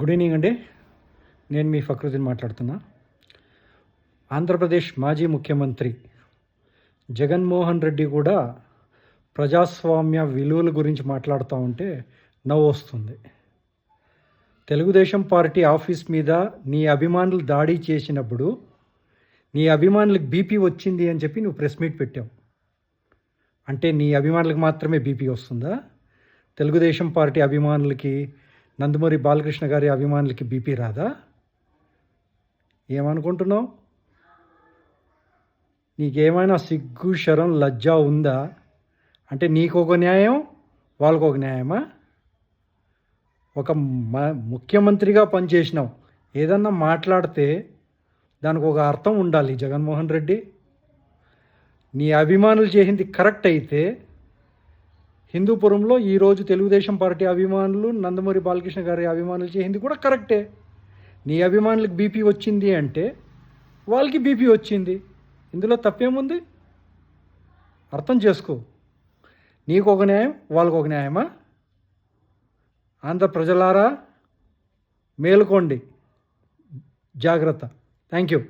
Good evening అండి. నేను మీ ఫక్రుద్దీన్ మాట్లాడుతున్నా. ఆంధ్రప్రదేశ్ మాజీ ముఖ్యమంత్రి జగన్మోహన్ రెడ్డి కూడా ప్రజాస్వామ్య విలువల గురించి మాట్లాడుతూ ఉంటే నవ్వు వస్తుంది. తెలుగుదేశం పార్టీ ఆఫీస్ మీద నీ అభిమానులు దాడి చేసినప్పుడు నీ అభిమానులకు బీపీ వచ్చింది అని చెప్పి నువ్వు ప్రెస్ మీట్ పెట్టావు. అంటే నీ అభిమానులకు మాత్రమే బీపీ వస్తుందా? తెలుగుదేశం పార్టీ అభిమానులకి, నందమూరి బాలకృష్ణ గారి అభిమానులకి బీపీ రాదా? ఏమనుకుంటున్నావు? నీకేమైనా సిగ్గు, శరం, లజ్జ ఉందా? అంటే నీకు ఒక న్యాయం, వాళ్ళకు ఒక న్యాయమా? ఒక ముఖ్యమంత్రిగా పనిచేసినావు, ఏదన్నా మాట్లాడితే దానికి ఒక అర్థం ఉండాలి. జగన్మోహన్ రెడ్డి, నీ అభిమానులు చేసింది కరెక్ట్ అయితే హిందూపురంలో ఈరోజు తెలుగుదేశం పార్టీ అభిమానులు, నందమూరి బాలకృష్ణ గారి అభిమానులు చేసింది కూడా కరెక్టే. నీ అభిమానులకు బీపీ వచ్చింది అంటే వాళ్ళకి బీపీ వచ్చింది, ఇందులో తప్పేముంది? అర్థం చేసుకో. నీకు ఒక న్యాయం, వాళ్ళకు ఒక న్యాయమా? ఆంధ్ర ప్రజలారా మేలుకోండి, జాగ్రత్త. Thank you.